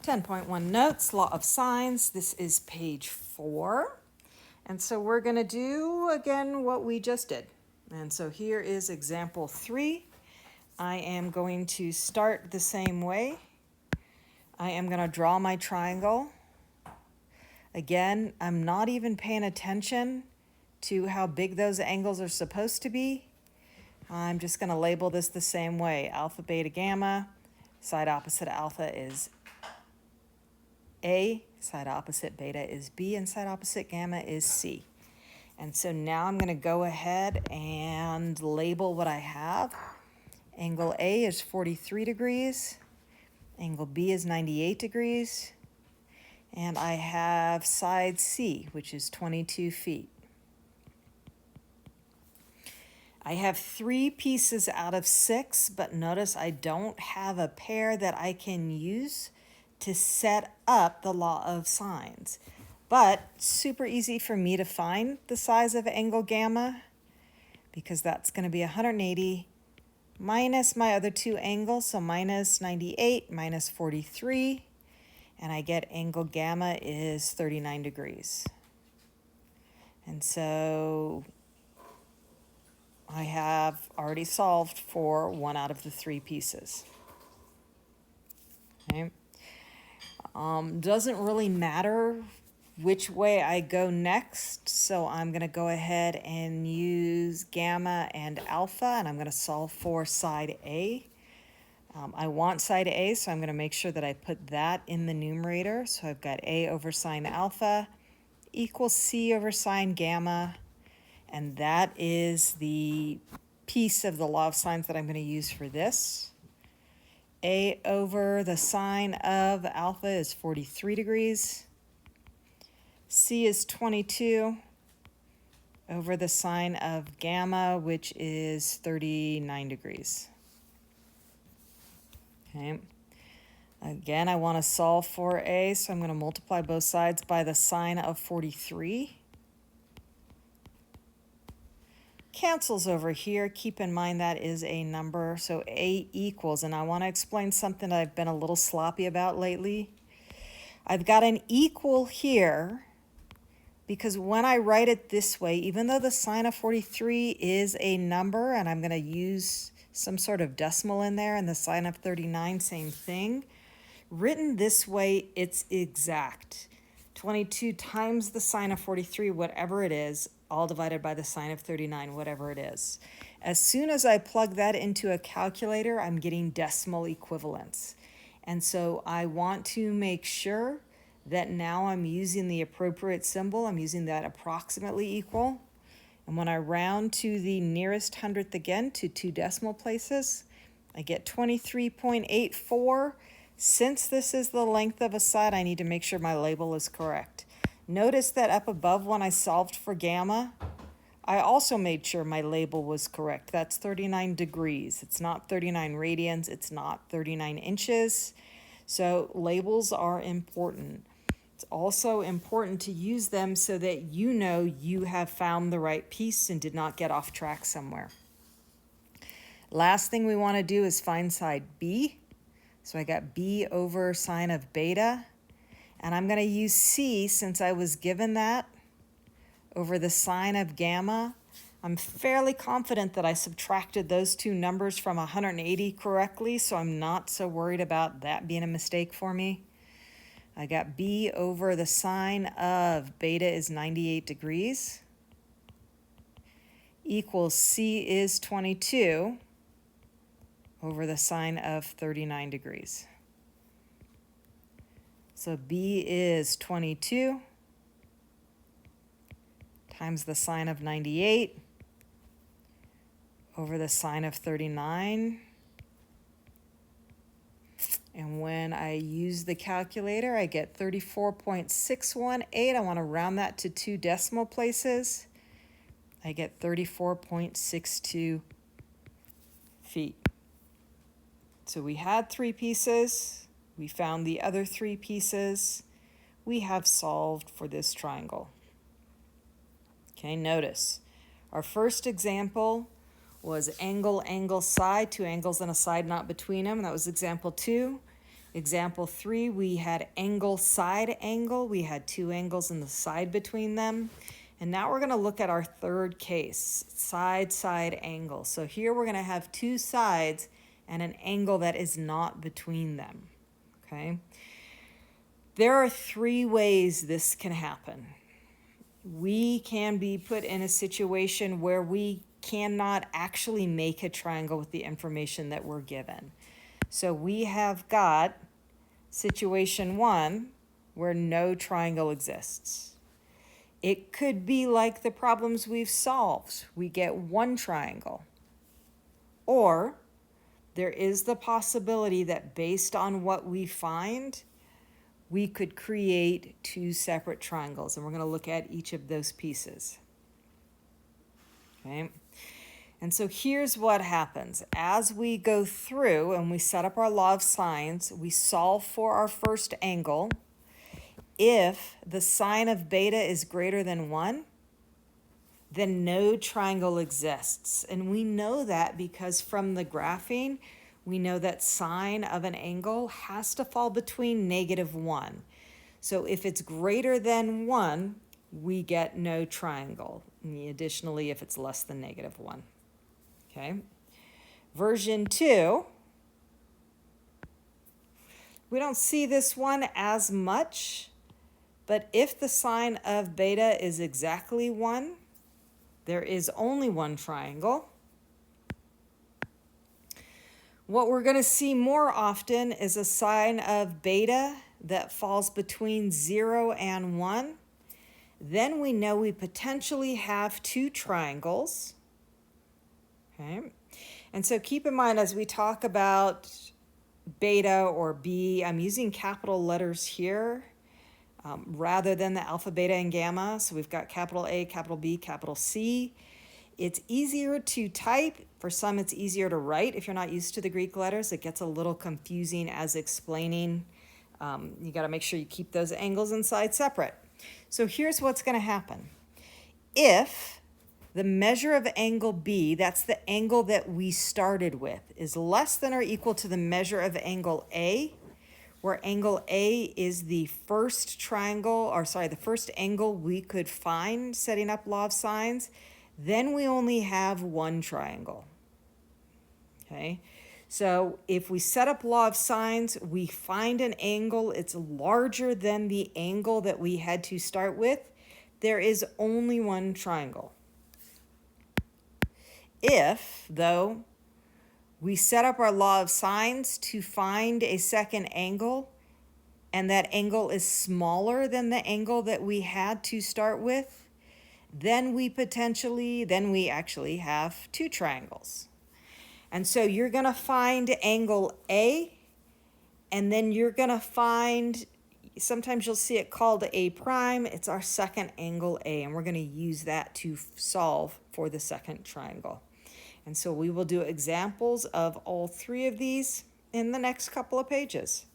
10.1 notes, law of sines. This is page 4. And so we're going to do again what we just did. And so here is example 3. I am going to start the same way. I am going to draw my triangle. Again, I'm not even paying attention to how big those angles are supposed to be. I'm just going to label this the same way. Alpha, beta, gamma. Side opposite alpha is A, side opposite beta is B, and side opposite gamma is C. And so now I'm going to go ahead and label what I have. Angle A is 43 degrees. Angle B is 98 degrees. And I have side C, which is 22 feet. I have 3 pieces out of 6, but notice I don't have a pair that I can use to set up the law of sines. But super easy for me to find the size of angle gamma, because that's going to be 180 minus my other 2 angles, so minus 98 minus 43, and I get angle gamma is 39 degrees. And so I have already solved for 1 out of the 3 pieces. Okay. Doesn't really matter which way I go next, so I'm going to go ahead and use gamma and alpha, and I'm going to solve for side A. I want side A, so I'm going to make sure that I put that in the numerator. So I've got A over sine alpha equals C over sine gamma, and that is the piece of the law of sines that I'm going to use for this. A over the sine of alpha is 43 degrees. C is 22 over the sine of gamma, which is 39 degrees. Okay. Again, I want to solve for A, so I'm going to multiply both sides by the sine of 43. Cancels over here. Keep in mind that is a number, so A equals, and I want to explain something I've been a little sloppy about lately. I've got an equal here because when I write it this way, even though the sine of 43 is a number, and I'm going to use some sort of decimal in there, and the sine of 39, same thing, written this way, it's exact. 22 times the sine of 43, whatever it is, all divided by the sine of 39, whatever it is. As soon as I plug that into a calculator, I'm getting decimal equivalents. And so I want to make sure that now I'm using the appropriate symbol. I'm using that approximately equal. And when I round to the nearest hundredth again, to 2 decimal places, I get 23.84. Since this is the length of a side, I need to make sure my label is correct. Notice that up above when I solved for gamma, I also made sure my label was correct. That's 39 degrees. It's not 39 radians. It's not 39 inches. So labels are important. It's also important to use them so that you know you have found the right piece and did not get off track somewhere. Last thing we want to do is find side B. So I got B over sine of beta. And I'm going to use C, since I was given that, over the sine of gamma. I'm fairly confident that I subtracted those 2 numbers from 180 correctly, so I'm not so worried about that being a mistake for me. I got B over the sine of beta is 98 degrees equals C is 22 over the sine of 39 degrees. So B is 22 times the sine of 98 over the sine of 39. And when I use the calculator, I get 34.618. I want to round that to 2 decimal places. I get 34.62 feet. So we had 3 pieces. We found the other 3 pieces. We have solved for this triangle. Okay, notice our first example was angle, angle, side, 2 angles and a side not between them. That was example 2. Example 3, we had angle side angle. We had two angles in the side between them. And now we're going to look at our third case, side angle. So here we're going to have two sides and an angle that is not between them. Okay? There are three ways this can happen. We can be put in a situation where we cannot actually make a triangle with the information that we're given. So we have got situation 1 where no triangle exists. It could be like the problems we've solved. We get one triangle. Or there is the possibility that based on what we find, we could create two separate triangles. And we're going to look at each of those pieces. Okay? And so here's what happens. As we go through and we set up our law of sines, we solve for our first angle. If the sine of beta is greater than 1, then no triangle exists. And we know that because from the graphing, we know that sine of an angle has to fall between -1. So if it's greater than 1, we get no triangle. And additionally, if it's less than -1. Okay. Version 2, we don't see this one as much, but if the sine of beta is exactly 1, there is only one triangle. What we're going to see more often is a sine of beta that falls between 0 and 1. Then we know we potentially have two triangles. Okay. And so keep in mind as we talk about beta or B, I'm using capital letters here rather than the alpha, beta, and gamma. So we've got capital A, capital B, capital C. It's easier to type. For some, it's easier to write if you're not used to the Greek letters. It gets a little confusing as explaining. You got to make sure you keep those angles and sides separate. So here's what's going to happen. If the measure of angle B, that's the angle that we started with, is less than or equal to the measure of angle A, where angle A is the first the first angle we could find setting up law of sines, then we only have one triangle. Okay, so if we set up law of sines, we find an angle, it's larger than the angle that we had to start with, there is only one triangle. If, though, we set up our law of sines to find a second angle, and that angle is smaller than the angle that we had to start with, then we actually have two triangles. And so you're going to find angle A, and then you're going to find, sometimes you'll see it called A prime. It's our second angle A, and we're going to use that to solve for the second triangle. And so we will do examples of all three of these in the next couple of pages.